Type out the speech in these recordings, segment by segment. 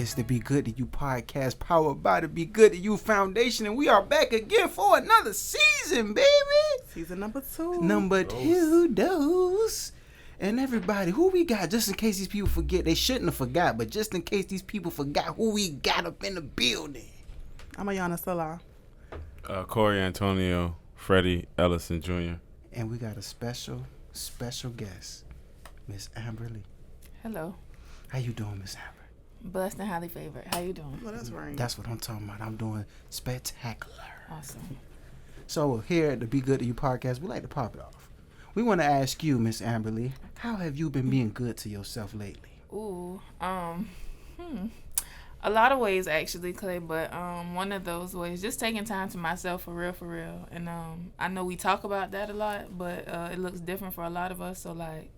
is the BG2U Podcast, powered by the BG2U Foundation, and we are back again for another season, baby. Season number 2. Number 2 dose. And everybody, who we got, just in case these people forget, they shouldn't have forgot, but just in case these people forgot who we got up in the building. I'm Ayana, Sala. Corey Antonio, Freddie Ellison Jr. And we got a special guest, Miss Amberly. Hello. How you doing, Miss Amber? Blessed and highly favored. How you doing? Well, that's right. That's what I'm talking about. I'm doing spectacular. Awesome. So here at the BG2U Podcast, we like to pop it off. We want to ask you, Miss Amberly, how have you been being good to yourself lately? Ooh, a lot of ways actually, Clay, but one of those ways, just taking time to myself for real. And I know we talk about that a lot, but it looks different for a lot of us. So like,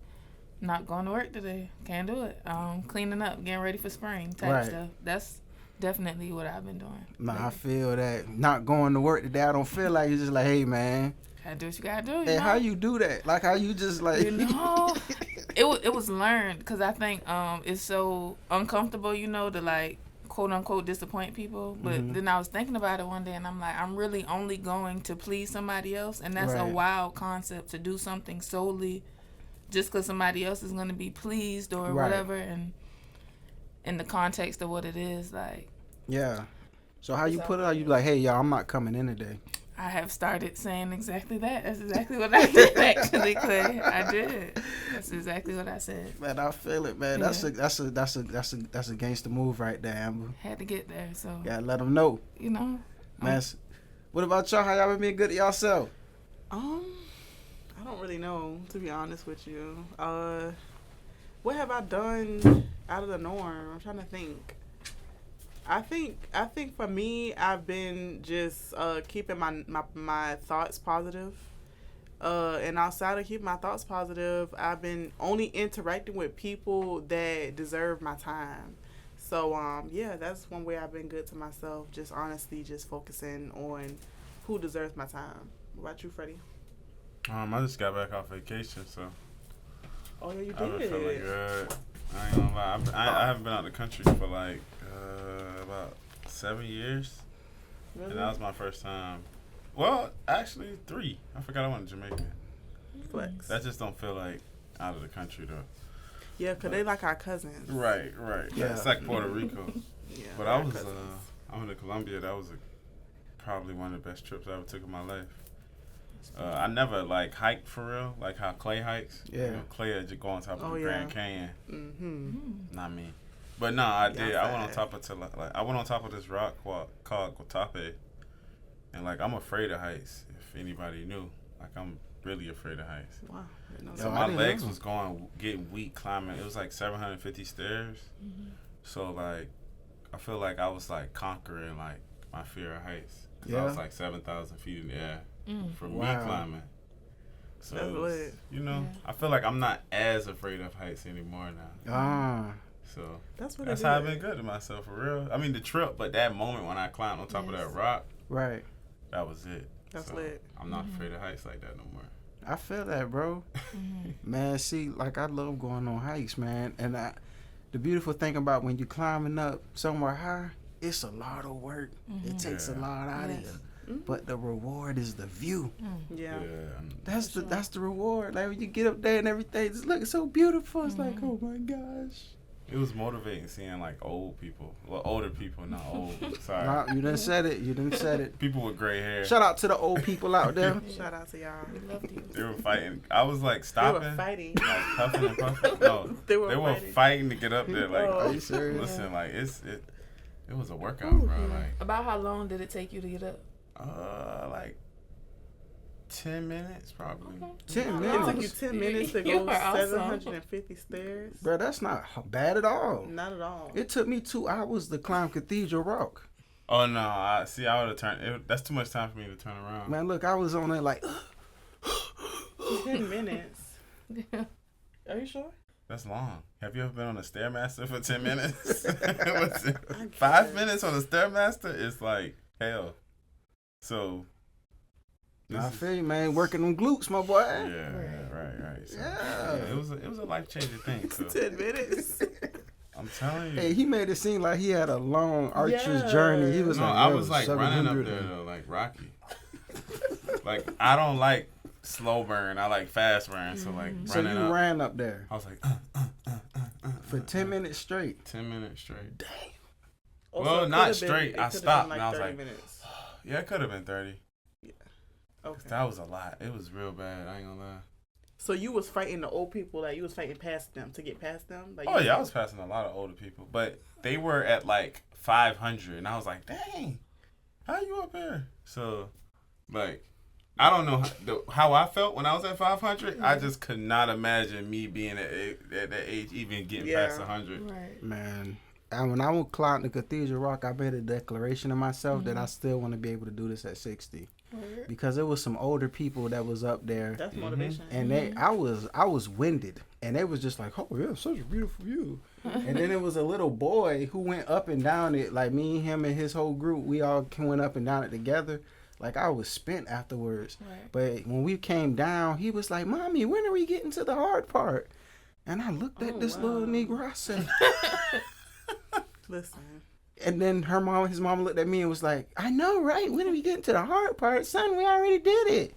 not going to work today, can't do it. Cleaning up, getting ready for spring type stuff. That's definitely what I've been doing. Nah, I feel that. Not going to work today, I don't feel like it's just like, hey man, Gotta do what you gotta do. You hey, know? how you do that? Like how you just like, You know, it was learned because I think it's so uncomfortable, you know, to like quote unquote disappoint people. But then I was thinking about it one day, and I'm like, I'm really only going to please somebody else, and that's a wild concept to do something solely just because somebody else is going to be pleased or whatever, and in the context of what it is, like. Yeah. So how you put it out? You be like, hey, y'all, I'm not coming in today. I have started saying exactly that. That's exactly what I did, actually, Clay. I did. That's exactly what I said. Man, I feel it, man. Yeah. That's a gangster move right there, Amber. Had to get there, so. Gotta let them know. You know. Man, what about y'all? How y'all been being good to yourself? I don't really know, to be honest with you. What have I done out of the norm? I'm trying to think. I think for me, I've been just keeping my thoughts positive. And outside of keeping my thoughts positive, I've been only interacting with people that deserve my time. So, yeah, that's one way I've been good to myself. Just honestly, just focusing on who deserves my time. What about you, Freddie? I just got back off vacation, so. Oh, yeah, you did. I've been feeling good. I ain't gonna lie. I haven't been out of the country for like about 7 years. Really? And that was my first time. Well, actually 3. I forgot I went to Jamaica. Flex. That just don't feel like out of the country though. Yeah, because they like our cousins. Right. Yeah. It's like Puerto Rico. Yeah, But I went to Colombia. That was probably one of the best trips I ever took in my life. I never like hiked for real, like how Clay hikes. Yeah. You know, Clay had to go on top of the Grand Canyon. Mm-hmm. Not me. But no, I did. I went on Outside. top of this rock called Contretemps, and like I'm afraid of heights. If anybody knew, like I'm really afraid of heights. Wow. So my legs was getting weak climbing. It was like 750 stairs. So like, I feel like I was like conquering like my fear of heights. Cause I was like 7,000 feet in the air for me climbing. So That's it was, lit. you know, I feel like I'm not as afraid of heights anymore now. So that's how I've been good to myself for real. I mean the trip, but that moment when I climbed on top of that rock, Right. that was it. That's so lit. I'm not afraid of heights like that no more. I feel that, bro. Man, see, like I love going on hikes, man. And the beautiful thing about when you're climbing up somewhere high, it's a lot of work. It takes a lot out of you. But the reward is the view. Yeah. That's the reward. Like when you get up there and everything just looking so beautiful. It's like, oh my gosh. It was motivating seeing like old people. Well, older people, not old. Sorry. Nah, you done said it. People with gray hair. Shout out to the old people out there. Shout out to y'all. We loved you. They were fighting. I was like stopping. They were fighting. Like puffing and puffing. No, They they were were fighting to get up there. Like, Oh. Are you serious? listen, like it was a workout, bro. Like, About how long did it take you to get up? like 10 minutes probably. 10 It minutes. took you 10 minutes to You go are awesome. 750 stairs. Bro, that's not bad at all. Not at all. It took me 2 hours to climb Cathedral Rock. Oh no, I would have turned. That's too much time for me to turn around. Man, look, I was on there like, 10 minutes. Are you sure? That's long. Have you ever been on a Stairmaster for 10 minutes? What's it? 5 minutes on a Stairmaster is like hell. So. I feel you, man. Working them glutes, my boy. Yeah, right. So, Yeah. it was a life changing thing. So 10 minutes. I'm telling you. Hey, he made it seem like he had a long archer's journey. He was I was like running up there though, like Rocky. Like I don't like slow burn. I like fast burn. So like so running you up. ran up there I was like for 10 minutes straight. 10 minutes straight. Damn. Well, not straight. I stopped and I was like, minutes. yeah, it could have been 30. Yeah. Okay. That was a lot. It was real bad. I ain't gonna lie. So you was fighting the old people, like you was fighting past them to get past them? Like, Oh yeah, I was passing a lot of older people, but they were at like 500, and I was like, dang, how you up here? So, like, I don't know how I felt when I was at 500. I just could not imagine me being at that age, even getting past 100. Right. Man, and when I would climb the Cathedral Rock, I made a declaration to myself that I still want to be able to do this at 60. Because there was some older people that was up there. That's motivation. And I was winded. And they was just like, oh, yeah, such a beautiful view. And then there was a little boy who went up and down it. Like me, him, and his whole group, we all went up and down it together. Like I was spent afterwards. Right. But when we came down, he was like, Mommy, when are we getting to the hard part? And I looked at this little Negro. I said, Listen. and then his mom looked at me and was like, I know, right? When are we getting to the hard part? Son, we already did it.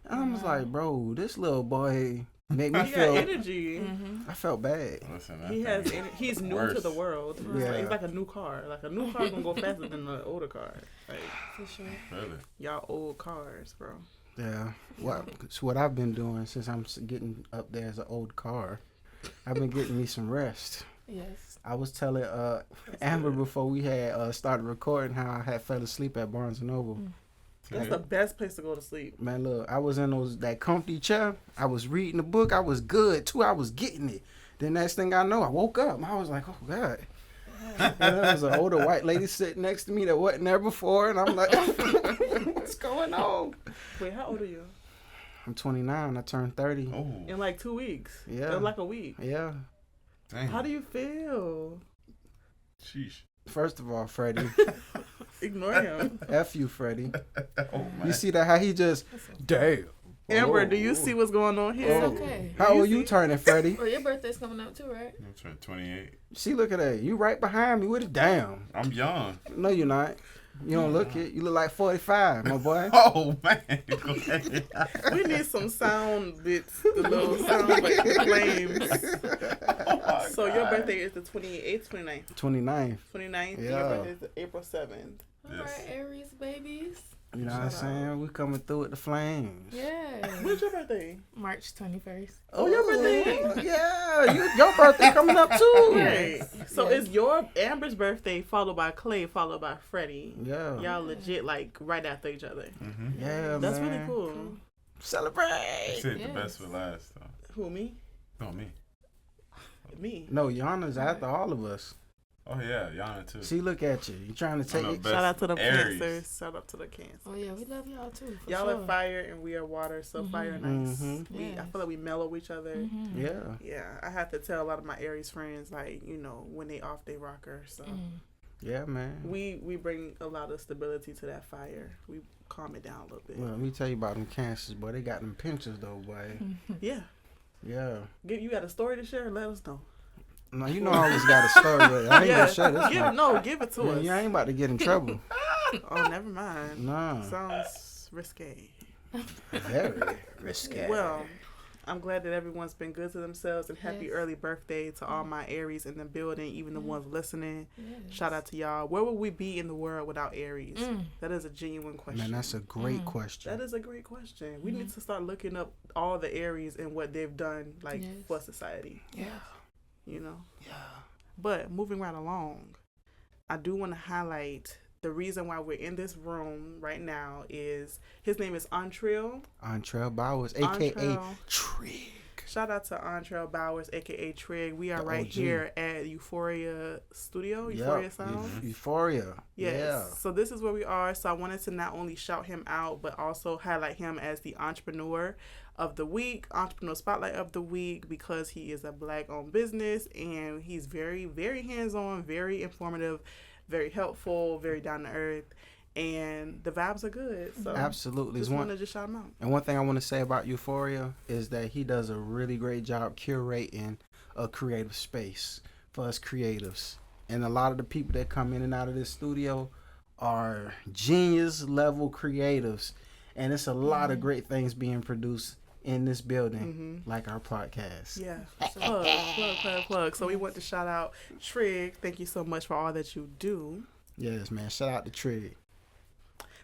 And I was like, bro, this little boy made me He feel got energy. I felt bad. Listen, He's new worse. to the world. Yeah. It's like a new car. Like a new car gonna go faster than an older car. Like For sure. Really? y'all old cars, bro. Yeah. It's what I've been doing since I'm getting up there as an old car. I've been getting me some rest. Yes. I was telling Amber before we had started recording how I had fell asleep at Barnes & Noble. That's the best place to go to sleep. Man, look, I was in that comfy chair. I was reading the book. I was good, too. I was getting it. Then next thing I know, I woke up. And I was like, oh, God. And there was an older white lady sitting next to me that wasn't there before. And I'm like, what's going on? Wait, how old are you? I'm 29. I turned 30. Oh, In like 2 weeks. Yeah. In like a week. Yeah. dang. How do you feel? Sheesh. First of all, Freddie, Ignore him. F you, Freddie. Oh man. You see that? How he just, damn. Amber, Oh. do you see what's going on here? It's Oh. okay. How old You you see? turning, Freddie? Well, your birthday's coming up too, right? I'm turning 28. See, look at that. You right behind me with it. Damn. I'm young. No, you're not. You don't look it. You look like 45, my boy. Oh man. Go ahead. We need some sound bits, the little sound like flames. Oh, So your birthday is the 28th, 29th? 29th. 29th. Yeah. Your birthday is the April 7th. All Yes. right, Aries babies. You know what I'm saying? We coming through with the flames. Yeah. When's your birthday? March 21st. Oh, your birthday. Yeah, your birthday coming up too. Right. So Yes. it's your Amber's birthday followed by Clay, followed by Freddie. Yeah. Y'all legit like right after each other. Mm-hmm. Yeah, That's man. really cool. Celebrate. Said the Yes. best for last though. Who, me? No, me. Me. No, Yana's after all of us. Oh yeah, Yana too. See, look at you. You trying to take know, it? best Shout out to the Aries. Cancers. Shout out to the Cancers. Oh yeah, we love y'all too. For Y'all sure. are fire and we are water, so fire and ice. Mhm. I Yes. feel like we mellow each other. Mm-hmm. Yeah. Yeah, I have to tell a lot of my Aries friends, like, you know, when they off, they rocker. So Yeah, man. we bring a lot of stability to that fire. We calm it down a little bit. Well, let me tell you about them cancers, boy. They got them pinchers, though, boy. Yeah. Yeah. You got a story to share? Let us know. No, you know I always got a story, but I ain't gonna share this one. Give it to Yeah, us. you ain't about to get in trouble. Oh, never mind. Nah. Sounds risque. Very risky. Well, I'm glad that everyone's been good to themselves, and happy Yes. early birthday to all my Aries in the building, even the ones listening. Yes. Shout out to y'all. Where would we be in the world without Aries? That is a genuine question. Man, that's a great question. That is a great question. We need to start looking up all the Aries and what they've done, like, Yes. for society. Yeah. You know? Yeah. But moving right along, I do want to highlight the reason why we're in this room right now is his name is Antrell. Antrell Bowers, a.k.a. Antrell. Trig. Shout out to Antrell Bowers, aka Trig. We are The right OG. here at Euphoria Studio, Yep. Euphoria Sound. Euphoria. Yes. Yeah. So this is where we are. So I wanted to not only shout him out, but also highlight him as the entrepreneur of the week, entrepreneur spotlight of the week, because he is a Black-owned business and he's very, very hands-on, very informative, very helpful, very down to earth, and the vibes are good. So Absolutely. just wanted to shout him out. And one thing I want to say about Euphoria is that he does a really great job curating a creative space for us creatives. And a lot of the people that come in and out of this studio are genius level creatives. And it's a lot of great things being produced in this building, like our podcast. Yeah. Plug. So we want to shout out Trig. Thank you so much for all that you do. Yes, man. Shout out to Trig.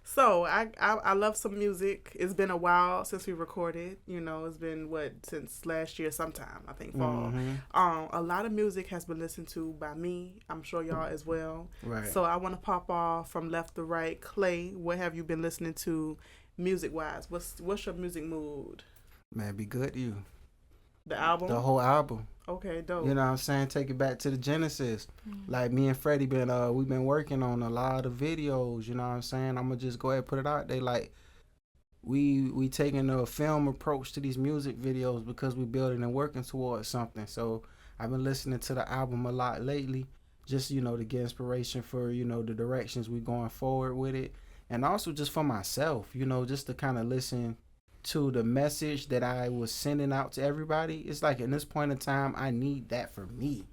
So I love some music. It's been a while since we recorded. You know, it's been since last year sometime, I think, fall. A lot of music has been listened to by me. I'm sure y'all as well. Right. So I want to pop off from left to right. Clay, what have you been listening to music wise? What's your music mood? Man, be good to you. The album? The whole album. Okay, dope. You know what I'm saying? Take it back to the Genesis. Like me and Freddie we've been working on a lot of videos, you know what I'm saying? I'm gonna just go ahead and put it out there. Like we taking a film approach to these music videos because we building and working towards something. So I've been listening to the album a lot lately, just, you know, to get inspiration for, you know, the directions we going forward with it. And also just for myself, you know, just to kind of listen to the message that I was sending out to everybody. It's like in this point in time, I need that for me.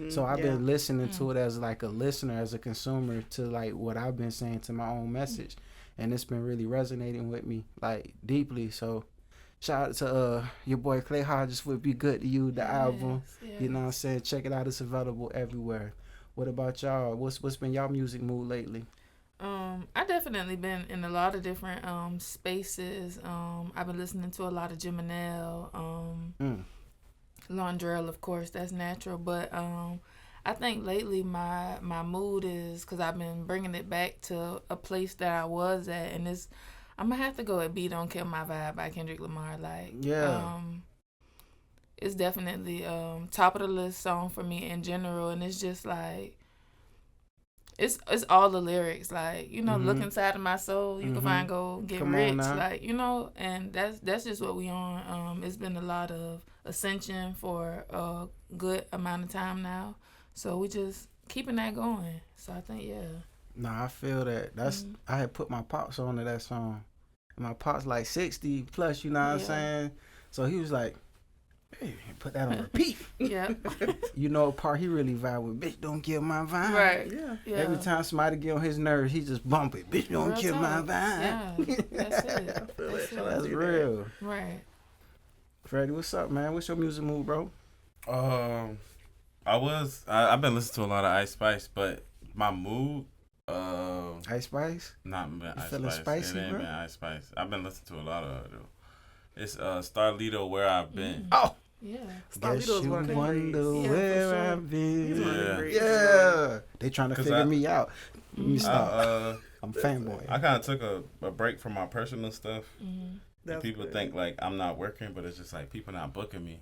So I've been listening to it as like a listener, as a consumer, to like what I've been saying to my own message. And it's been really resonating with me like deeply. So shout out to your boy Clay Hodges for Be Good to You, the album. You know what I'm saying? Check it out. It's available everywhere. What about y'all? What's been y'all music mood lately? I definitely been in a lot of different spaces. I've been listening to a lot of Jiminelle, Laundrell, of course, that's natural. But I think lately my mood is, because I've been bringing it back to a place that I was at, and I'm gonna have to go at "Beat Don't Kill My Vibe" by Kendrick Lamar. Like, it's definitely top of the list song for me in general, and it's just like. It's all the lyrics, like, you know, look inside of my soul, you can find gold, get rich, like, you know, and that's just what we on. It's been a lot of ascension for a good amount of time now, so we just keeping that going. So I think, Nah, I feel that. That's I had put my pops on to that song, and my pops like 60 plus, you know what I'm saying? So he was like, hey, put that on repeat. You know, a part he really vibe with, bitch, don't kill my vibe. Right. Yeah. Every time somebody get on his nerves, he just bump it. Bitch, don't kill my vibe. Yeah, that's it. That's real. Right. Freddie, what's up, man? What's your music mood, bro? I've been listening to a lot of Ice Spice, but my mood, Ice Spice? Not been Ice feeling Spice. spicy, It ain't bro? been Ice Spice. I've been listening to a lot of it, though. It's Starlito, Where I've Been. Oh! Yeah. Guess you wonder Yeah, where I've been. They trying to figure me out. Let me stop. I'm fanboy. I kind of took a break from my personal stuff. That's People good. think like I'm not working, but it's just like people not booking me.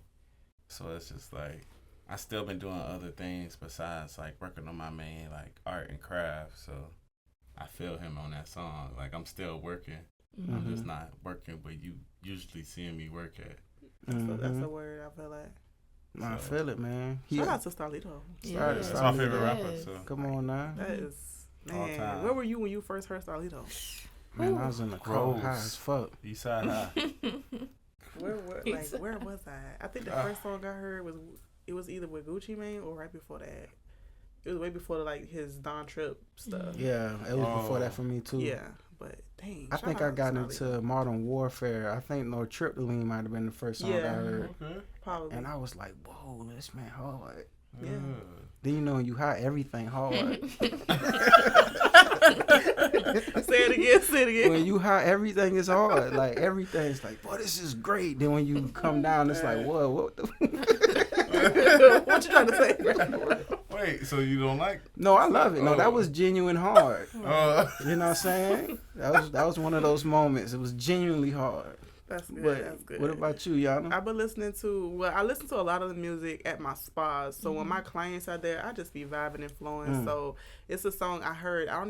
So it's just like I still been doing other things besides like working on my main like art and craft. So I feel him on that song. Like I'm still working. I'm just not working where you usually seeing me work at. That's the word, I feel like. I feel it, man. Shout out to Starlito. That's my favorite rapper. So Come on now. That is, All time. man. Where were you when you first heard Starlito? Man, I was in the crowd high as fuck. Eastside High. Where was I? I think the first song I heard was either with Gucci Mane or right before that. It was way before like his Don Trip stuff. Yeah, it was before that for me too. Yeah, but dang. I think I got into Modern Warfare. I think No Triptyline might have been the first song I heard. Okay. Probably. And I was like, whoa, this man hard. Yeah. Then you know when you hot, everything hard. Say it again. When you hot, everything is hard. Like everything's like, boy, this is great. Then when you come down, it's like, whoa, what the? What you trying to say? Wait, so you don't like? No, I love it. No, that was genuine hard. You know what I'm saying? That was one of those moments. It was genuinely hard. That's good. But That's good. what about you, Yana? I've been listening to, I listen to a lot of the music at my spas. So when my clients are there, I just be vibing and flowing. So it's a song I heard. I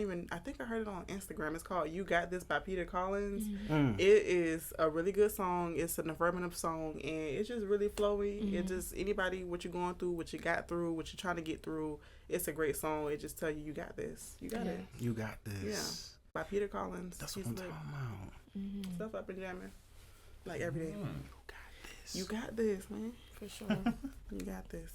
think I heard it on Instagram. It's called You Got This by Peter Collins. It is a really good song. It's an affirmative song. And it's just really flowy. It just, anybody, what you're going through, what you got through, what you're trying to get through, it's a great song. It just tell you, you got this. You got it. You got this. Yeah. By Peter Collins. That's He's what I'm lit. talking about. Stuff up and jamming. Like every day. You got this. You got this, man. For sure. You got this.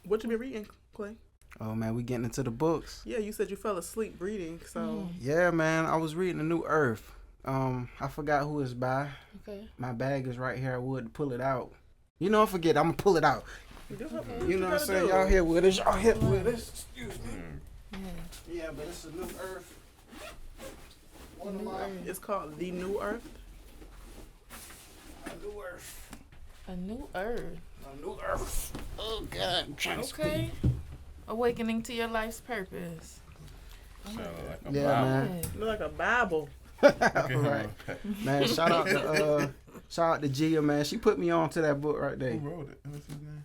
What you been reading, Clay? Oh man, we getting into the books. Yeah, you said you fell asleep reading, so. Yeah, man, I was reading A New Earth. I forgot who it's by. Okay. My bag is right here. I would pull it out. You know, forget. I'm gonna pull it out. Okay. You know what I'm saying? Y'all here with us? Y'all here with us? Excuse me. Yeah. Yeah, but it's A New Earth. It's called The New Earth. A New Earth. A New Earth. A New Earth. Oh God, I'm trying to Okay. Awakening to your life's purpose. Sound like a Yeah, Bible. man. Look like a Bible. Right. Man, shout out to Gia, man. She put me on to that book right there. Who wrote it? What's his name?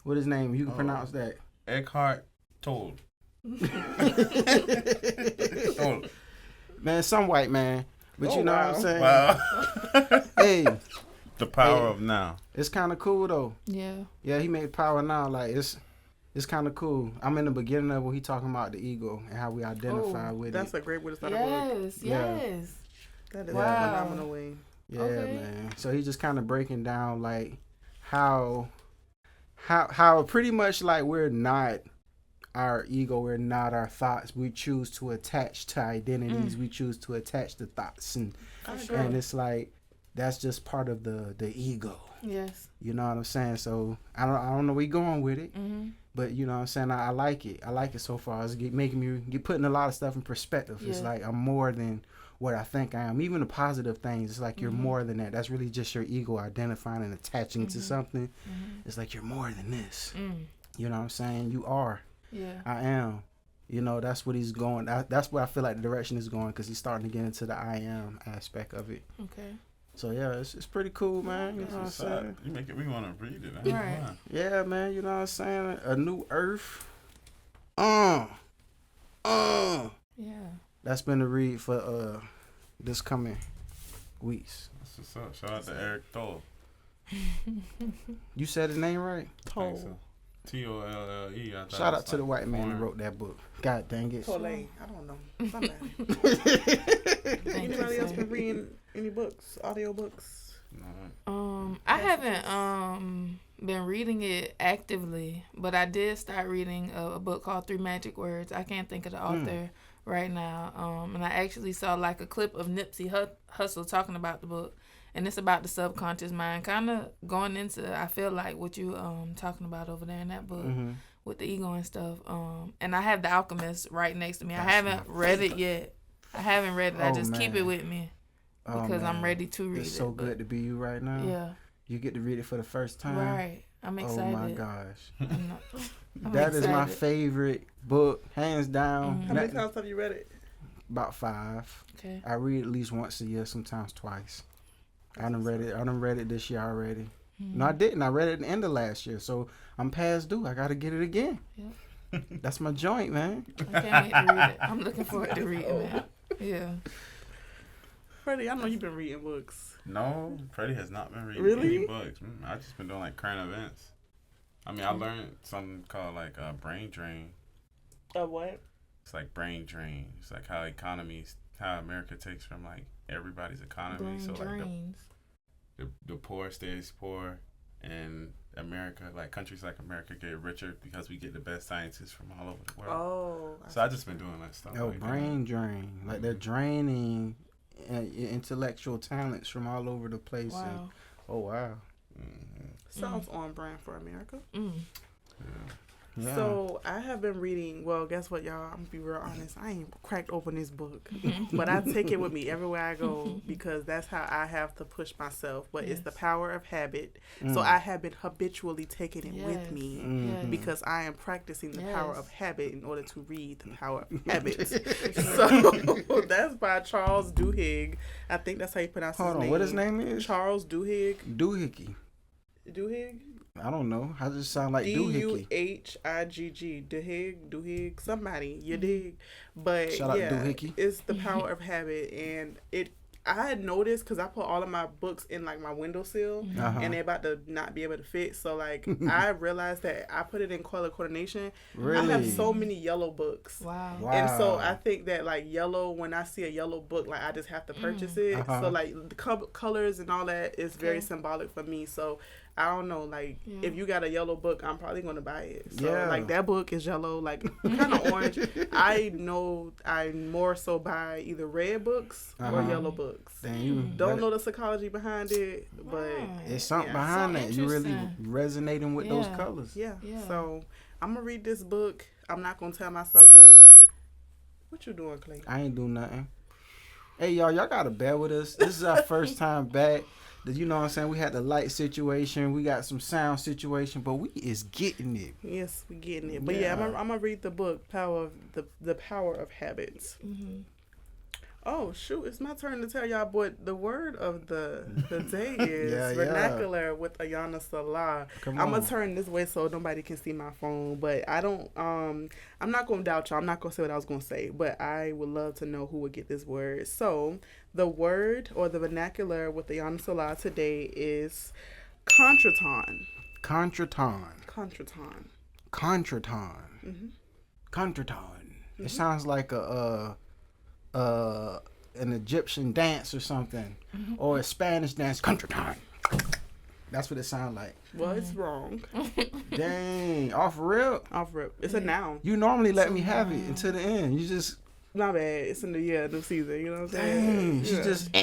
What his name? You can pronounce that. Eckhart Tolle. Tolle. Man, some white man. But you know what I'm saying? Wow. Hey, The power of now. it's kind of cool though. Yeah. Yeah, he made Power Now. Like it's kind of cool. I'm in the beginning of when he talking about the ego and how we identify with That's it. a great way to start a book. Yes. Yeah. Yes. That is Wow. a phenomenal way. Yeah, Okay. man. So he's just kind of breaking down like how pretty much like we're not our ego, we're not our thoughts. We choose to attach to identities. We choose to attach to thoughts, and it's like that's just part of the ego. Yes. You know what I'm saying? So I don't know where you're going with it, but you know what I'm saying. I like it. I like it so far. It's making me putting a lot of stuff in perspective. Yeah. It's like I'm more than what I think I am. Even the positive things, it's like you're more than that. That's really just your ego identifying and attaching to something. It's like you're more than this. You know what I'm saying? You are. Yeah. I am. You know, that's what he's going. That's what I feel like the direction is going, because he's starting to get into the I am aspect of it. Okay. So yeah, it's pretty cool, man. You know what I'm saying? You make it. We want to read it. Right. Yeah, man. You know what I'm saying? A New Earth. Yeah. That's been the read for this coming weeks. That's what's up. Shout out to Eric Tolle. You said his name right? Think so. Tolle. Shout out to the white man who wrote that book. God dang it. Tolle. I don't know. Somebody. Thank Anybody you, else sir. been reading any books, audio books? I haven't been reading it actively, but I did start reading a book called 3 Magic Words. I can't think of the author right now. And I actually saw like a clip of Nipsey Hussle talking about the book, and it's about the subconscious mind, kind of going into, I feel like, what you talking about over there in that book with the ego and stuff. And I have The Alchemist right next to me. I haven't read it yet. I haven't read it. I just keep it with me because I'm ready to read it. It's so good to be you right now. Yeah. You get to read it for the first time. Right. I'm excited. Oh my gosh. I'm That is my excited. favorite book, hands down. How many times have you read it? About 5. Okay. I read at least once a year, sometimes twice. I done read it this year already. No, I didn't. I read it at the end of last year, so I'm past due. I gotta get it again. Yep. That's my joint, man. I can't wait to read it. I'm looking forward to reading it. Yeah. Freddie, I know you've been reading books. No, Freddie has not been reading Really? any books. I just been doing like current events. I mean, I learned something called like brain drain. What? It's like brain drain. It's like how how America takes from like everybody's economy. Brain So like drains. the poor stays poor, and America, like countries like America, get richer because we get the best scientists from all over the world. Oh. So I just been doing that stuff. Oh, like brain drain. Like they're draining your intellectual talents from all over the place. Wow. And, oh, wow. Sounds on brand for America. Yeah. So I have been reading. Well, guess what, y'all? I'm gonna be real honest. I ain't cracked open this book, but I take it with me everywhere I go because that's how I have to push myself. But it's The Power of Habit. So I have been habitually taking it with me Yes. because I am practicing the power Yes. of habit in order to read The Power of Habit. So that's by Charles Duhigg. I think that's how you pronounce his name. Hold on, what his name is? Charles Duhigg. Doohickey. Duhigg. I don't know. I just sound like Doohickey. Duhigg. Duhigg, somebody, you dig. But Shout out yeah, Doohickey. it's The Power of Habit, and I had noticed because I put all of my books in like my windowsill, and they're about to not be able to fit. So like I realized that I put it in color coordination. Really? I have so many yellow books. Wow. And so I think that like yellow, when I see a yellow book, like I just have to purchase it. So like the colors and all that is very symbolic for me. So I don't know, like, if you got a yellow book, I'm probably going to buy it. So, like, that book is yellow, like, kind of orange. I know I more so buy either red books or yellow books. Don't know the psychology behind it, but it's something behind that. You really resonating with those colors. Yeah. So, I'm going to read this book. I'm not going to tell myself when. What you doing, Clay? I ain't doing nothing. Hey, y'all got to bear with us. This is our first time back. You know what I'm saying? We had the light situation. We got some sound situation, but we is getting it. Yes, we getting it. But I'm going to read the book, The Power of Habits. Mm-hmm. Oh, shoot. It's my turn to tell y'all what the word of the day is. Vernacular with Ayana, Sala. I'm going to turn this way so nobody can see my phone. But I don't, I'm not going to doubt y'all. I'm not going to say what I was going to say. But I would love to know who would get this word. So, the word or the vernacular with Ayana, Sala today is contretemps. Contretemps. Contretemps. Contretemps. Mm-hmm. Contretemps. Mm-hmm. It sounds like an Egyptian dance or something, or a Spanish dance. Contretemps. That's what it sounds like. Well, it's wrong. Dang, off rip. Off rip. It's a noun. You normally let me have it until the end. You just. Not bad. It's in the new season. You know what I'm saying? Dang, she just.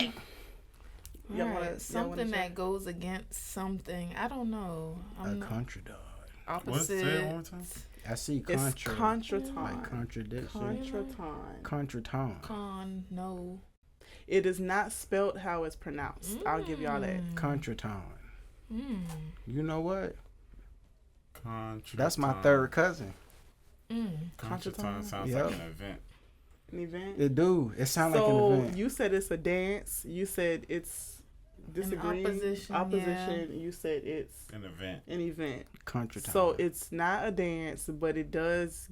Something that goes against something. I don't know. A contradict. Opposite. Say it one more time. I see contra. It's contretemps. Like contradiction. Contretemps. No. It is not spelled how it's pronounced. I'll give y'all that. Contretemps. You know what? Contretemps. That's my third cousin. Contretemps sounds like an event. An event? It do. It sounds like an event. So you said it's a dance. You said it's disagreeing. Opposition. Yeah. You said it's an event. An event. Contretemps. So it's not a dance, but it's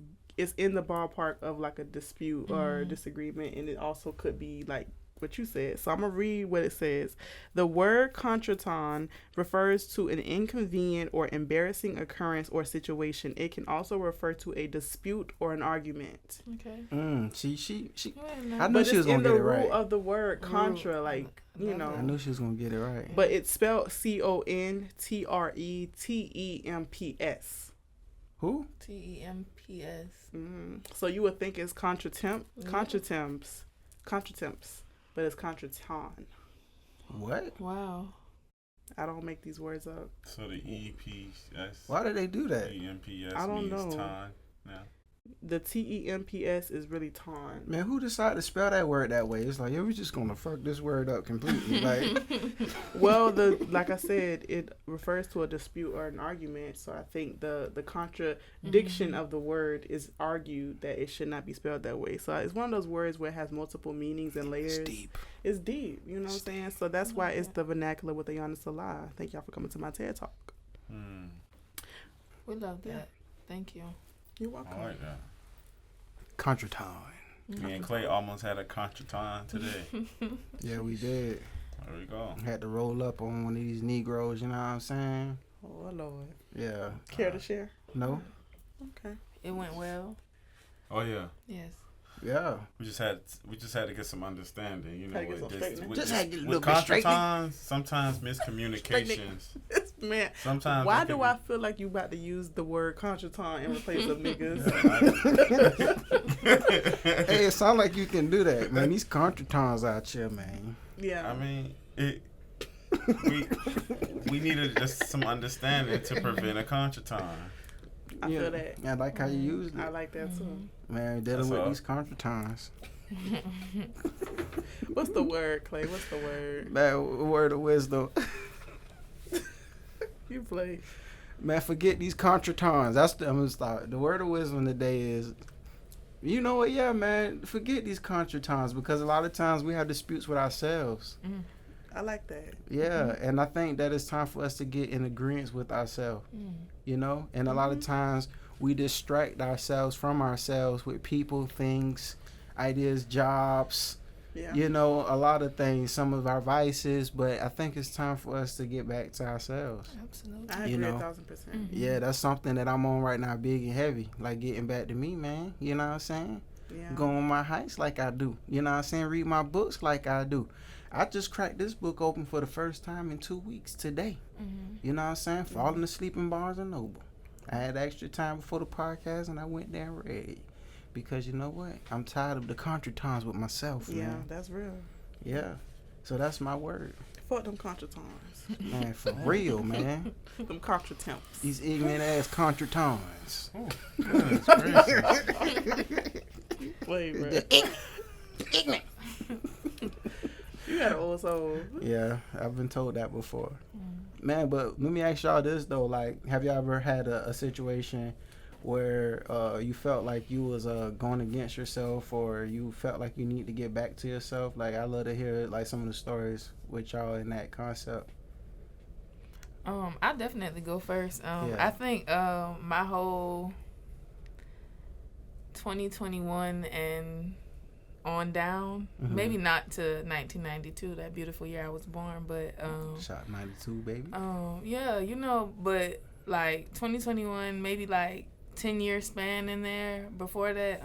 in the ballpark of like a dispute or disagreement, and it also could be like what you said. So I'm going to read what it says. The word contretemps refers to an inconvenient or embarrassing occurrence or situation. It can also refer to a dispute or an argument. Okay. See, I knew she was going to get it right. But it's in the root of the word contra, like, you know. I knew she was going to get it right. But it's spelled Contretemps. Who? Temps. So you would think it's contretemps. Contretemps. But it's contretemps. What? Wow. I don't make these words up. So the EPS. Why did they do that? EMPS I don't means know. time now. The TEMPS is really time. Man, who decided to spell that word that way? It's like, we're just gonna fuck this word up completely. Like, well, like I said, it refers to a dispute or an argument. So I think the contradiction of the word is argued that it should not be spelled that way. So it's one of those words where it has multiple meanings and layers. It's deep. You know what I'm saying? So that's why it's the vernacular with Ayana, Sala. Thank y'all for coming to my TED Talk. We love that. Thank you. You're welcome. I like that. Contretemps. Me and Clay almost had a contretemps today. Yeah, we did. There we go. Had to roll up on one of these Negroes, you know what I'm saying? Oh, Lord. Yeah. Care to share? No. Okay. It went well. Oh, yeah. Yes. Yeah. We just had to get some understanding, you know. With contretemps, sometimes miscommunications. Man, sometimes why do I feel like you about to use the word contretemps in place of niggas? Hey, it sounds like you can do that, man. These contretemps out here, man. Yeah. I mean, we needed just some understanding to prevent a contretemps. I feel that. I like how you use it. I like that too. Man, dealing with these contretemps. What's the word, Clay? What's the word? That word of wisdom. You play. Man, forget these contretemps. I'm gonna start. The word of wisdom today is, you know what? Yeah, man, forget these contretemps, because a lot of times we have disputes with ourselves. I like that. Yeah, and I think that it's time for us to get in agreement with ourselves. You know, and a lot of times we distract ourselves from ourselves with people, things, ideas, jobs. Yeah. You know, a lot of things, some of our vices, but I think it's time for us to get back to ourselves. Absolutely. I agree 1,000%. Yeah, that's something that I'm on right now, big and heavy. Like getting back to me, man. You know what I'm saying? Yeah. Go on my hikes like I do. You know what I'm saying? Read my books like I do. I just cracked this book open for the first time in 2 weeks today. You know what I'm saying? Falling asleep in Barnes and Noble. I had extra time before the podcast, and I went there and read. Because you know what? I'm tired of the Contretemps with myself, man. Yeah, that's real. Yeah. So that's my word. Fuck them Contretemps. Man, for real, man. Them Contretemps. These ignorant ass Contretemps. Oh, that's crazy. Wait, bro. Ignorant. You got an old soul. Yeah, I've been told that before. Man, but let me ask y'all this, though. Like, have y'all ever had a situation where you felt like you was going against yourself, or you felt like you need to get back to yourself? Like, I love to hear like some of the stories with y'all in that concept. I definitely go first. Yeah. I think my whole 2021 and on down, maybe not to 1992, that beautiful year I was born, but Shot 92, baby. yeah, you know, but like 2021, maybe like 10-year span in there. Before that,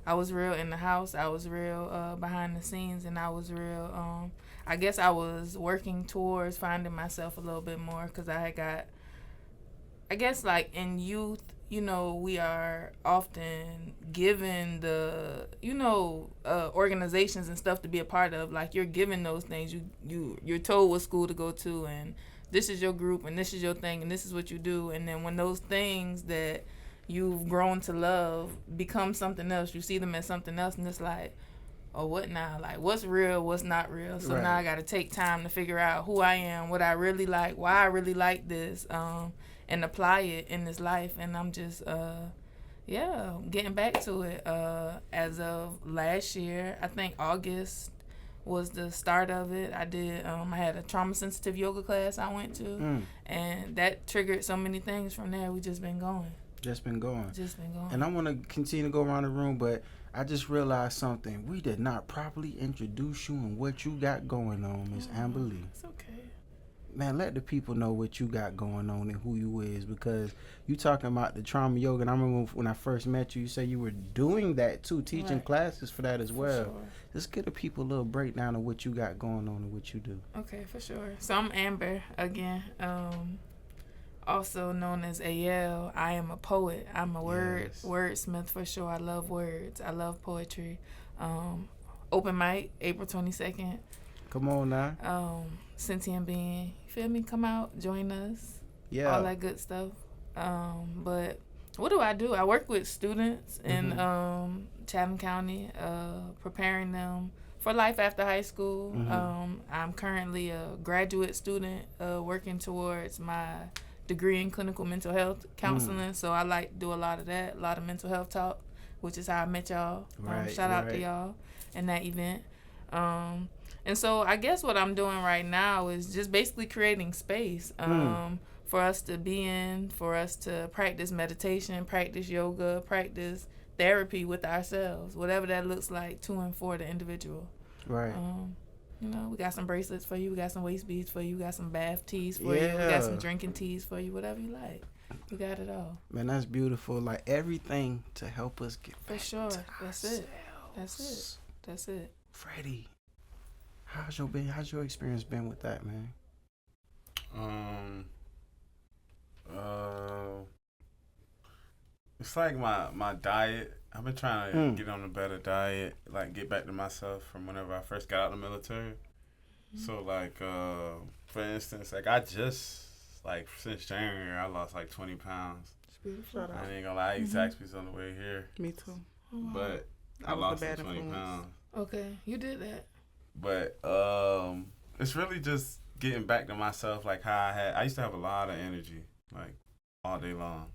I was real in the house. I was real behind the scenes, and I was real. I guess I was working towards finding myself a little bit more, because I guess like in youth, you know, we are often given the, you know, organizations and stuff to be a part of. Like, you're given those things. You're told what school to go to, and this is your group, and this is your thing, and this is what you do. And then when those things that you've grown to love become something else, you see them as something else, and it's like, oh, what now? Like, what's real, what's not real? So now I got to take time to figure out who I am, what I really like, why I really like this, and apply it in this life. And I'm just, getting back to it. As of last year, I think August was the start of it. I had a trauma-sensitive yoga class I went to, and that triggered so many things from there. We just been going. Just been going. And I want to continue to go around the room, but I just realized something. We did not properly introduce you and what you got going on, Miss Amber Lee. It's okay. Man, let the people know what you got going on and who you is, because you talking about the trauma yoga, and I remember when I first met you, you said you were doing that too, teaching classes for that as well. Sure. Just give the people a little breakdown of what you got going on and what you do. Okay, for sure. So I'm Amber again, also known as AL. I am a poet. I'm a wordsmith for sure. I love words. I love poetry. Open mic, April 22nd. Come on now. Sentient being, you feel me? Come out, join us. Yeah. All that good stuff. But what do? I work with students in Chatham County, preparing them for life after high school. I'm currently a graduate student working towards my degree in clinical mental health counseling. So I like to do a lot of that, a lot of mental health talk, which is how I met y'all. Shout out to y'all in that event. And so I guess what I'm doing right now is just basically creating space for us to be in, for us to practice meditation, practice yoga, practice therapy with ourselves, whatever that looks like to and for the individual. Right. You know, we got some bracelets for you, we got some waist beads for you, we got some bath teas for you, we got some drinking teas for you, whatever you like. We got it all. Man, that's beautiful. Like, everything to help us get back for sure. to That's ourselves. That's it. Freddie, how's your experience been with that, man? It's like my diet. I've been trying to get on a better diet, like get back to myself from whenever I first got out of the military. So like, for instance, like I just, like since January, I lost like 20 pounds. I ain't gonna lie, I ate Zaxby's on the way here. Me too. But I lost like 20 pounds. Okay, you did that. But it's really just getting back to myself, like how I used to have a lot of energy, like all day long.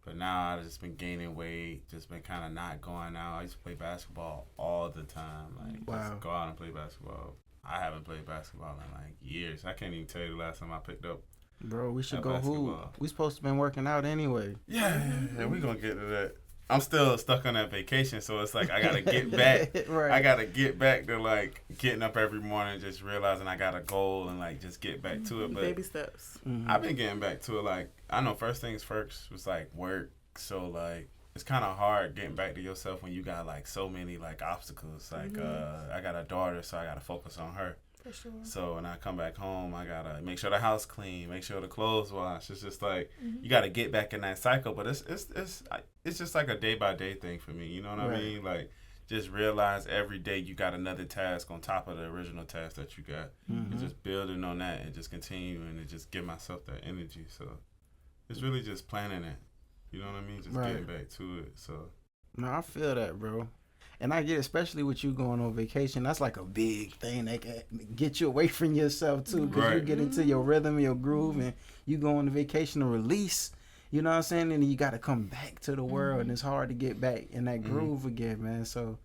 But now I've just been gaining weight, just been kind of not going out. I used to play basketball all the time, like just go out and play basketball. I haven't played basketball in like years. I can't even tell you the last time I picked up. Bro, we should go hoop. We supposed to been working out anyway. Yeah, we gonna get to that. I'm still stuck on that vacation, so it's like I gotta get back. Right. I gotta get back to like getting up every morning, just realizing I got a goal and like just get back to it. But baby steps. I've been getting back to it. Like I know first things first was like work. So like it's kind of hard getting back to yourself when you got like so many like obstacles. Like I got a daughter, so I gotta focus on her. For sure. So when I come back home, I gotta make sure the house clean, make sure the clothes wash. It's just like you gotta get back in that cycle. But it's just like a day by day thing for me. You know what I mean? Like just realize every day you got another task on top of the original task that you got, and just building on that and just continuing and just give myself that energy. So it's really just planning it. You know what I mean? Just getting back to it. So. No, I feel that, bro. And I get, especially with you going on vacation, that's like a big thing that can get you away from yourself, too. Because you get into your rhythm, your groove, and you go on the vacation to release. You know what I'm saying? And you got to come back to the world, and it's hard to get back in that groove again, man. So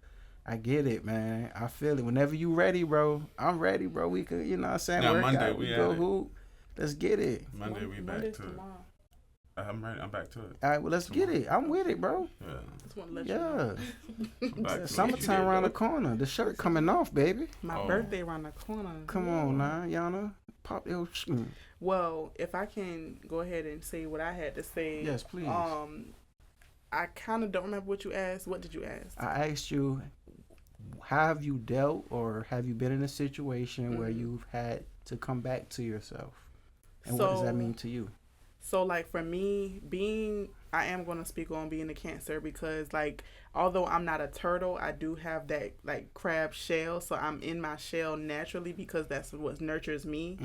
I get it, man. I feel it. Whenever you ready, bro, I'm ready, bro. We could, you know what I'm saying? Now, work Monday, out, we go at hoop. Let's get it. Monday, we back to it. I'm ready. I'm back to it. All right, well, let's get it. I'm with it, bro. Yeah. Just want to let you know. Summertime around the corner. The shirt coming off, baby. My birthday around the corner. Come on now, Ayana. Pop your Well, if I can go ahead and say what I had to say. Yes, please. I kind of don't remember what you asked. What did you ask? I asked you, have you dealt or have you been in a situation where you've had to come back to yourself? And what does that mean to you? So, like, for me, I am going to speak on being a Cancer because, like, although I'm not a turtle, I do have that, like, crab shell. So I'm in my shell naturally because that's what nurtures me.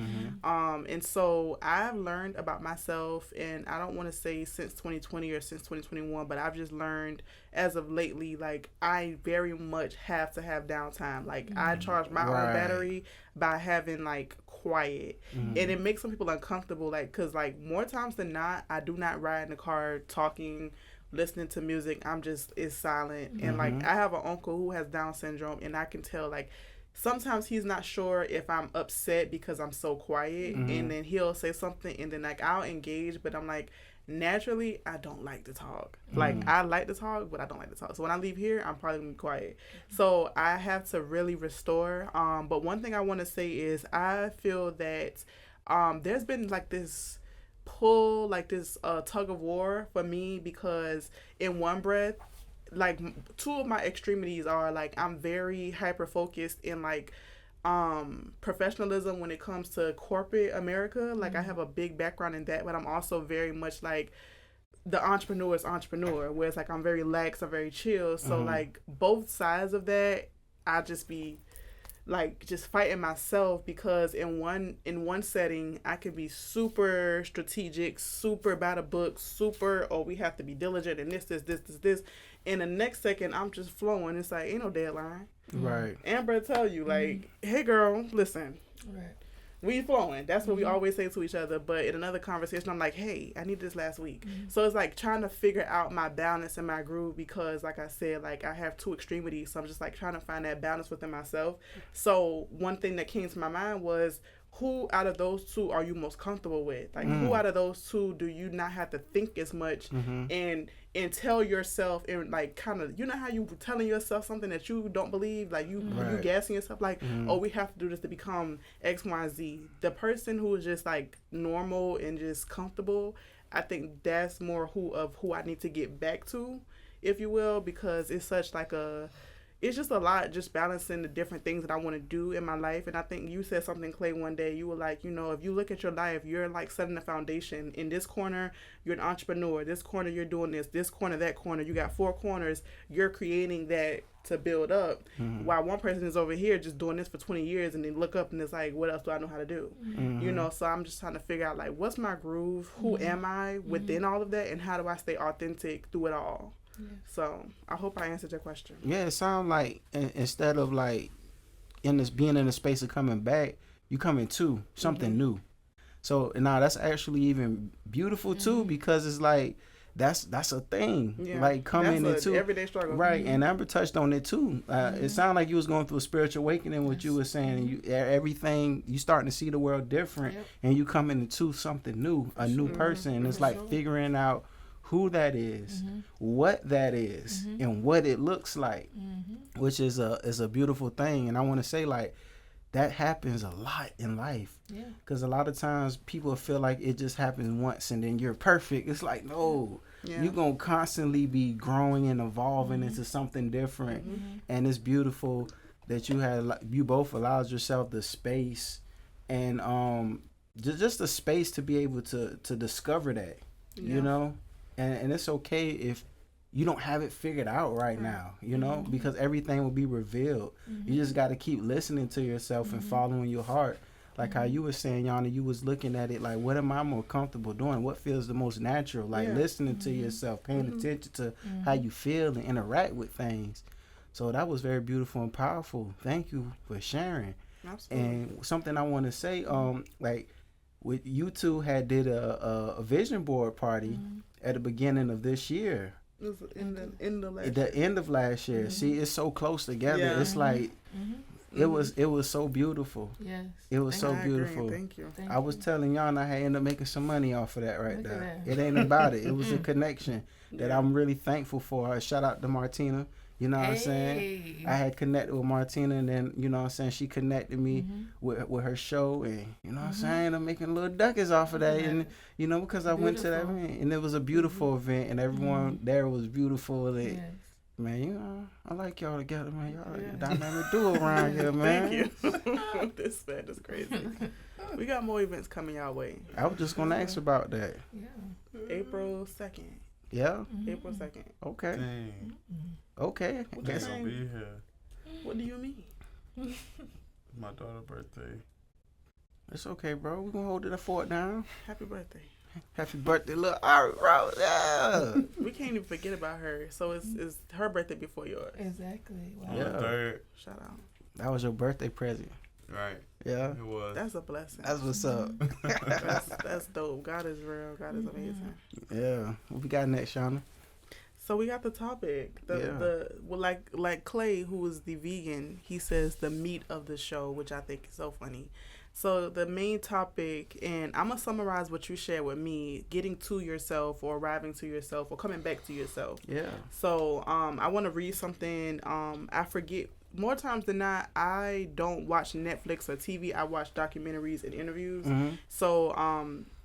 And so I've learned about myself, and I don't want to say since 2020 or since 2021, but I've just learned as of lately, like, I very much have to have downtime. Like, I charge my own battery by having, like, quiet. And it makes some people uncomfortable, like, because, like, more times than not, I do not ride in the car talking, listening to music. It's silent. And, like, I have an uncle who has Down syndrome, and I can tell, like, sometimes he's not sure if I'm upset because I'm so quiet, and then he'll say something, and then, like, I'll engage, but I'm like, naturally, I don't like to talk. Like, I like to talk, but I don't like to talk. So when I leave here, I'm probably going to be quiet. So I have to really restore. But one thing I want to say is I feel that there's been, like, this pull, like, this tug of war for me because in one breath, like, two of my extremities are, like, I'm very hyper-focused in, like, professionalism when it comes to corporate America. Like, I have a big background in that, but I'm also very much like the entrepreneur, whereas, like, I'm very lax, I'm very chill. So like both sides of that, I just be like just fighting myself because in one setting I could be super strategic, super by the book, super we have to be diligent and this. And the next second I'm just flowing. It's like ain't no deadline. Right. Amber tell you like, hey girl, listen. Right. We flowing. That's what we always say to each other. But in another conversation, I'm like, hey, I need this last week. So it's like trying to figure out my balance and my groove because, like I said, like I have two extremities. So I'm just like trying to find that balance within myself. So one thing that came to my mind was, who out of those two are you most comfortable with? Like, who out of those two do you not have to think as much and tell yourself and, like, kind of, you know how you telling yourself something that you don't believe? Like, you gassing yourself, like, oh, we have to do this to become X, Y, Z. The person who is just, like, normal and just comfortable, I think that's more who I need to get back to, if you will, because it's such, like, it's just a lot, just balancing the different things that I want to do in my life. And I think you said something, Clay, one day. You were like, you know, if you look at your life, you're like setting the foundation. In this corner, you're an entrepreneur. This corner, you're doing this. This corner, that corner. You got 4 corners. You're creating that to build up. While one person is over here just doing this for 20 years and then look up and it's like, what else do I know how to do? You know, so I'm just trying to figure out, like, what's my groove? Who am I within all of that? And how do I stay authentic through it all? Yeah. So I hope I answered your question. Yeah, it sounds like instead of like being in the space of coming back, you come into something new. So now that's actually even beautiful too, because it's like that's a thing. Yeah. Like coming into everyday struggle. Right, and Amber touched on it too. It sounded like you was going through a spiritual awakening. What you were saying, you everything you starting to see the world different, and you coming into something new, a new person. And it's like figuring out who that is, what that is, and what it looks like, which is a beautiful thing. And I want to say, like, that happens a lot in life. Because a lot of times people feel like it just happens once and then you're perfect. It's like, no, you're going to constantly be growing and evolving into something different. And it's beautiful that you both allowed yourself the space and just the space to be able to discover that, you know, and it's okay if you don't have it figured out right now, you know, because everything will be revealed. You just got to keep listening to yourself and following your heart. Like how you were saying, Yana, you was looking at it like, what am I more comfortable doing? What feels the most natural? Like listening to yourself, paying attention to how you feel and interact with things. So that was very beautiful and powerful. Thank you for sharing. Absolutely. And something I want to say, like with you two had did a vision board party at the beginning of this year. It was in the end of last year. The end of last year. See, it's so close together. Yeah. It's like it was so beautiful. Yes. It was so beautiful. Thank you. I was telling y'all I had ended up making some money off of that right there. It ain't about it. It was a connection that I'm really thankful for. Shout out to Martina. You know what I'm saying? I had connected with Martina, and then, you know what I'm saying, she connected me with her show, and, you know what I'm saying, I'm making little ducats off of that, and, you know, because I went to that event, and it was a beautiful event, and everyone there was beautiful, and man, you know, I like y'all together, man. Y'all a dynamic duo around here, man. Thank you. This man is crazy. We got more events coming our way. I was just going to ask about that. Yeah. April 2nd. Yeah? April 2nd. Okay. Dang. Okay. I guess I'll be here. What do you mean? My daughter's birthday. It's okay, bro. We're going to hold it a fort down. Happy birthday. Happy birthday, little Ari, bro. Yeah. We can't even forget about her. So it's her birthday before yours. Exactly. Wow. On the 3rd. Shout out. That was your birthday present. Right. Yeah. It was. That's a blessing. That's what's up. that's dope. God is real. God is amazing. Yeah. What we got next, Shauna? So we got the topic. Like Clay, who is the vegan, he says the meat of the show, which I think is so funny. So the main topic, and I'm going to summarize what you shared with me, getting to yourself or arriving to yourself or coming back to yourself. Yeah. So I want to read something. I forget. More times than not, I don't watch Netflix or TV. I watch documentaries and interviews. So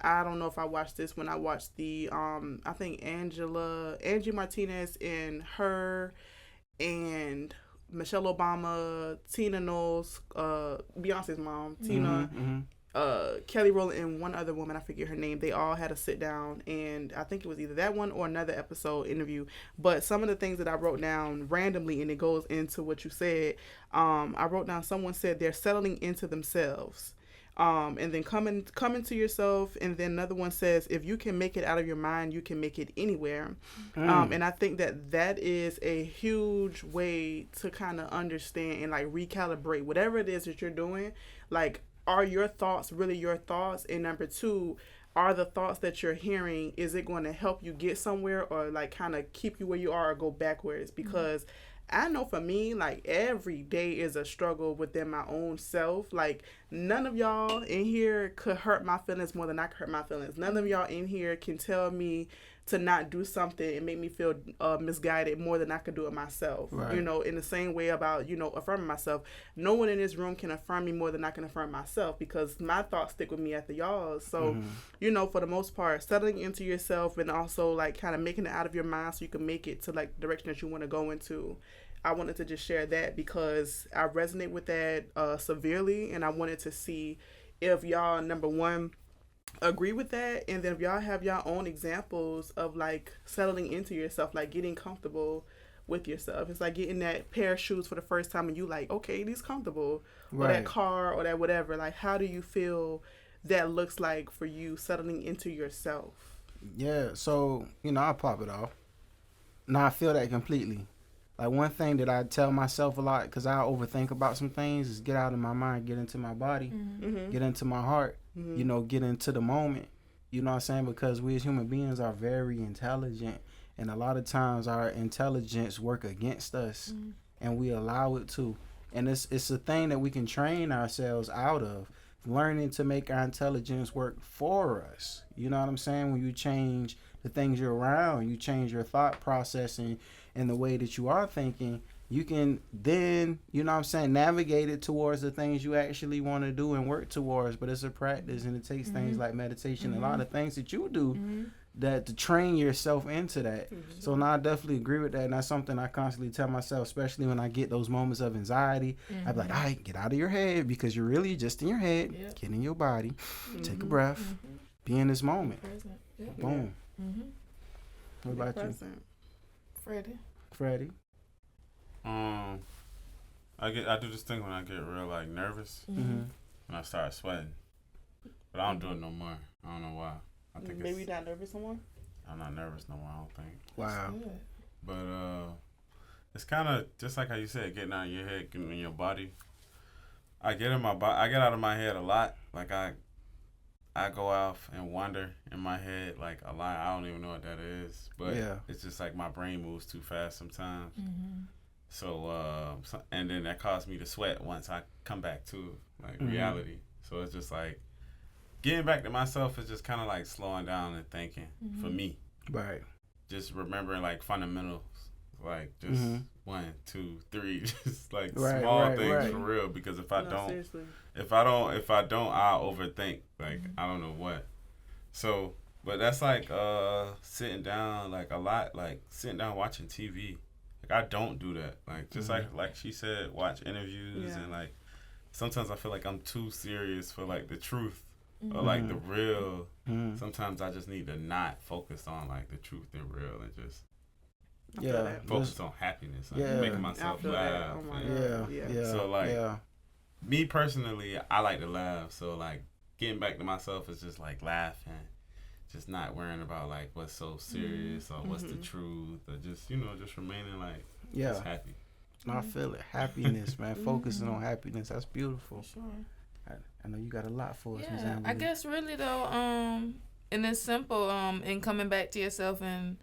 I don't know if I watched this when I watched the, I think Angie Martinez and her and Michelle Obama, Tina Knowles, Beyonce's mom, Tina, Kelly Rowland, and one other woman, I forget her name. They all had a sit down, and I think it was either that one or another episode interview. But some of the things that I wrote down randomly, and it goes into what you said. I wrote down, someone said they're settling into themselves. And then coming to yourself, and then another one says, if you can make it out of your mind, you can make it anywhere. And I think that is a huge way to kind of understand and like recalibrate whatever it is that you're doing. Like, are your thoughts really your thoughts? And number two, are the thoughts that you're hearing, is it going to help you get somewhere or like kind of keep you where you are or go backwards? Because I know for me, like, every day is a struggle within my own self. Like, none of y'all in here could hurt my feelings more than I could hurt my feelings. None of y'all in here can tell me to not do something and make me feel misguided more than I could do it myself. Right. You know, in the same way about, you know, affirming myself. No one in this room can affirm me more than I can affirm myself, because my thoughts stick with me after y'all's. So, you know, for the most part, settling into yourself and also, like, kind of making it out of your mind so you can make it to, like, the direction that you want to go into. I wanted to just share that because I resonate with that severely, and I wanted to see if y'all, number one, agree with that, and then if y'all have your own examples of like settling into yourself, like getting comfortable with yourself. It's like getting that pair of shoes for the first time and you like, okay, these comfortable, right. Or that car or that whatever. Like, how do you feel that looks like for you settling into yourself? Yeah, so, you know, I'll pop it off. Now I feel that completely. Like, one thing that I tell myself a lot, because I overthink about some things, is get out of my mind, get into my body, get into my heart, you know, get into the moment. You know what I'm saying? Because we as human beings are very intelligent, and a lot of times our intelligence work against us, and we allow it to. And it's a thing that we can train ourselves out of, learning to make our intelligence work for us. You know what I'm saying? When you change the things you're around, you change your thought processing and the way that you are thinking, you can then, you know what I'm saying, navigate it towards the things you actually want to do and work towards. But it's a practice, and it takes things like meditation, a lot of things that you do that to train yourself into that. Mm-hmm. So now I definitely agree with that, and that's something I constantly tell myself, especially when I get those moments of anxiety. Mm-hmm. I be like, all right, get out of your head, because you're really just in your head. Yep. Get in your body, take a breath, be in this moment. Yep. Boom. Mm-hmm. What about present. You? Freddie? I do this thing when I get real like nervous, and I start sweating, but I don't do it no more. I don't know why. I think maybe you're not nervous no more. I'm not nervous no more. I don't think. Wow. But it's kind of just like how you said, getting out of your head, getting in your body. I get in my body. I get out of my head a lot. Like I go off and wander in my head like a lot. I don't even know what that is, but it's just like my brain moves too fast sometimes. Mm-hmm. So and then that caused me to sweat once I come back to like reality. So it's just like getting back to myself is just kind of like slowing down and thinking for me. Right. Just remembering like fundamentals, like just 1, 2, 3, just like small things for real. Because if I don't, I'll overthink. Like I don't know what. So, but that's like sitting down like a lot, like sitting down watching TV. Like I don't do that. Like just like she said, watch interviews and like sometimes I feel like I'm too serious for like the truth. Or like the real. Sometimes I just need to not focus on like the truth and real and just focus on happiness, like making myself laugh. So like me personally, I like to laugh. So like getting back to myself is just like laughing, just not worrying about like what's so serious or what's the truth, or just just remaining like just happy. No, I feel it. Happiness, man. Focusing on happiness. That's beautiful. Sure. I know you got a lot for us, Ms. Amber. I guess really though, and it's simple, in coming back to yourself, and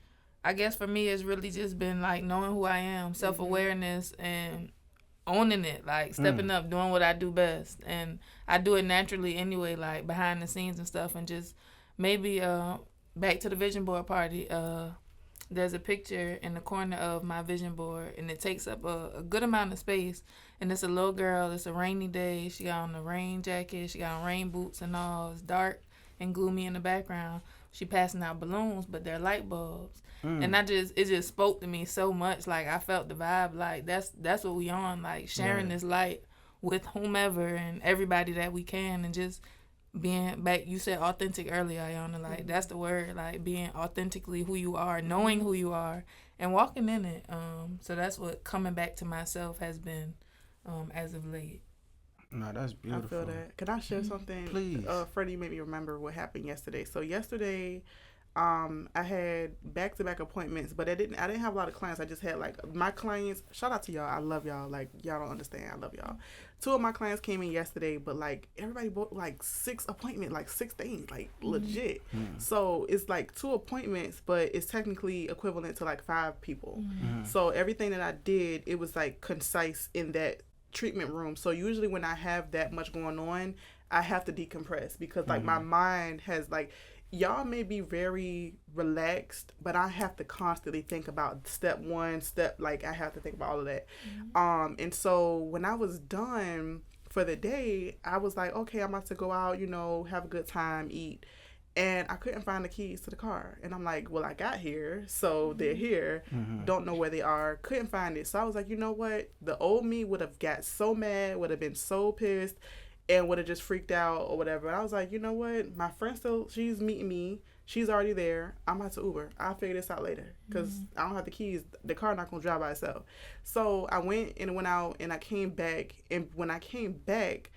I guess for me it's really just been like knowing who I am, self-awareness, and owning it, like stepping up, doing what I do best, and I do it naturally anyway, like behind the scenes and stuff, and just maybe back to the vision board party. There's a picture in the corner of my vision board, and it takes up a good amount of space. And it's a little girl. It's a rainy day. She got on a rain jacket. She got on rain boots and all. It's dark and gloomy in the background. She passing out balloons, but they're light bulbs. And it just spoke to me so much. Like I felt the vibe. Like that's what we on. Like sharing this light with whomever and everybody that we can, and just being back. You said authentic earlier, Ayana. Like that's the word. Like being authentically who you are, knowing who you are, and walking in it. So that's what coming back to myself has been, as of late. No, that's beautiful. I feel that. Can I share something? Please. Freddie made me remember what happened yesterday. So yesterday, I had back-to-back appointments, but I didn't have a lot of clients. I just had like my clients. Shout out to y'all. I love y'all. Like y'all don't understand. I love y'all. 2 of my clients came in yesterday, but like everybody booked like 6 appointments, like 6 things, like legit. So it's like 2 appointments, but it's technically equivalent to like 5 people. So everything that I did, it was like concise in that treatment room. So usually when I have that much going on, I have to decompress, because like my mind has like, y'all may be very relaxed, but I have to constantly think about step 1, like I have to think about all of that. And so when I was done for the day, I was like, okay, I'm about to go out, have a good time, eat. And I couldn't find the keys to the car. And I'm like, well, I got here, so they're here. Don't know where they are. Couldn't find it. So I was like, you know what? The old me would have got so mad, would have been so pissed, and would have just freaked out or whatever. And I was like, you know what? My friend she's meeting me. She's already there. I'm about to Uber. I'll figure this out later, because I don't have the keys. The car not going to drive by itself. So I went out, and I came back. And when I came back,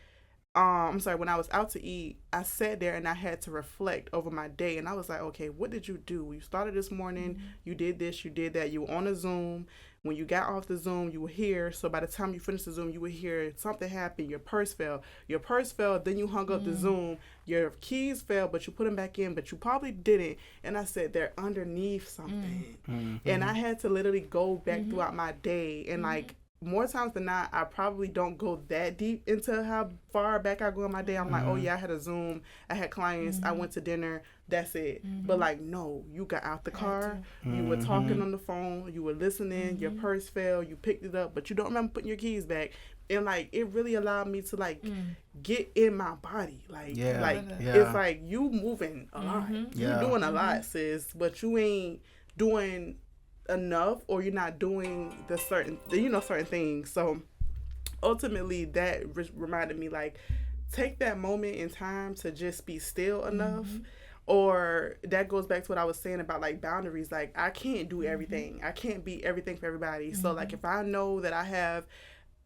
when I was out to eat, I sat there and I had to reflect over my day. And I was like, okay, what did you do? You started this morning, you did this, you did that. You were on a Zoom. When you got off the Zoom, you were here. So by the time you finished the Zoom, you were here. Something happened. Your purse fell. Then you hung up the Zoom. Your keys fell, but you put them back in, but you probably didn't. And I said, they're underneath something. And I had to literally go back throughout my day and like more times than not, I probably don't go that deep into how far back I go in my day. I'm like, oh yeah, I had a Zoom, I had clients, I went to dinner, that's it. But like, no, you got out the car, you were talking on the phone, you were listening, your purse fell, you picked it up, but you don't remember putting your keys back. And like, it really allowed me to like get in my body. Like, it's like you moving a lot. You doing a lot, sis, but you ain't doing enough, or you're not doing the certain things. So ultimately that reminded me, like, take that moment in time to just be still enough. Or that goes back to what I was saying about like boundaries. Like, I can't do everything. I can't be everything for everybody. So like, if I know that I have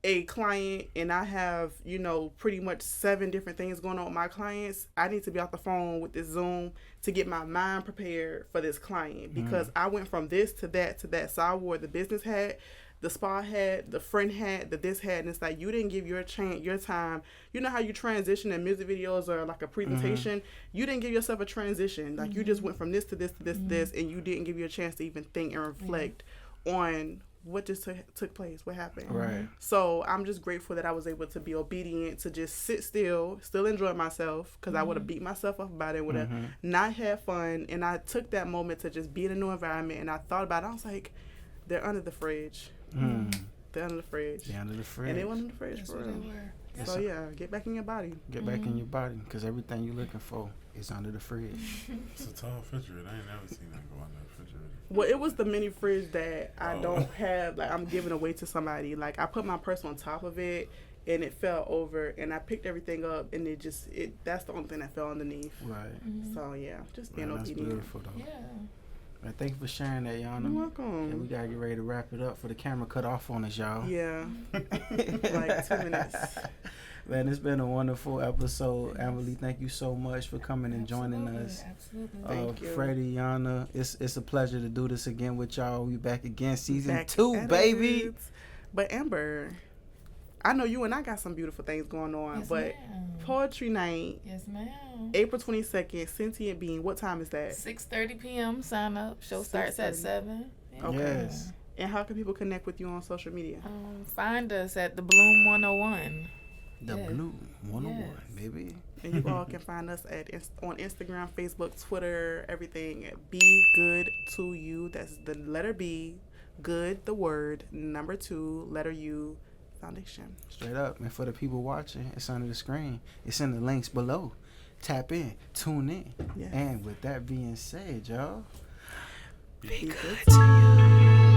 a client and I have, you know, pretty much 7 different things going on with my clients, I need to be off the phone with this Zoom to get my mind prepared for this client, because I went from this to that to that. So I wore the business hat, the spa hat, the friend hat, the this hat, and it's like, you didn't give your time. You know how you transition in music videos or like a presentation? You didn't give yourself a transition. Like, you just went from this to this to this to this, and you didn't give you a chance to even think and reflect on what just took place, what happened. Right. So I'm just grateful that I was able to be obedient, to just sit still enjoy myself, because I would have beat myself up about it, would have not had fun. And I took that moment to just be in a new environment, and I thought about it. I was like, they're under the fridge. They're under the fridge. They're under the fridge. And they went under the fridge. That's for what real. they were. So yeah, get back in your body. Get back in your body, because everything you're looking for is under the fridge. It's a tall refrigerator. I ain't never seen that go under the refrigerator. Well, it was the mini fridge that I don't have. Like, I'm giving away to somebody. Like, I put my purse on top of it, and it fell over, and I picked everything up, and that's the only thing that fell underneath. Right. So yeah, just being That's obedient. beautiful though. Yeah. Man, thank you for sharing that, Ayana. You're welcome. And we gotta get ready to wrap it up for the camera cut off on us, y'all. Yeah. Like 2 minutes. Man, it's been a wonderful episode. Emily, thank you so much for coming and joining us. Absolutely. Thank you. Freddie, Ayana, it's a pleasure to do this again with y'all. We back again, season Back 2, at baby. it. But Amber, I know you and I got some beautiful things going on, Yes, but ma'am. Poetry Night, Yes, ma'am. April 22nd, Sentient Being. What time is that? 6:30 p.m. Sign up. Show starts at 7. Yeah. Okay. Yes. And how can people connect with you on social media? Find us at the Bloom 101. The Yes. Blue 101, Yes. baby. And you all can find us on Instagram, Facebook, Twitter, everything at BG2U. That's the letter B, good, the word, number 2, letter U, Foundation. Straight up. And for the people watching, it's under the screen. It's in the links below. Tap in, tune in. Yes. And with that being said, y'all, Be good to you.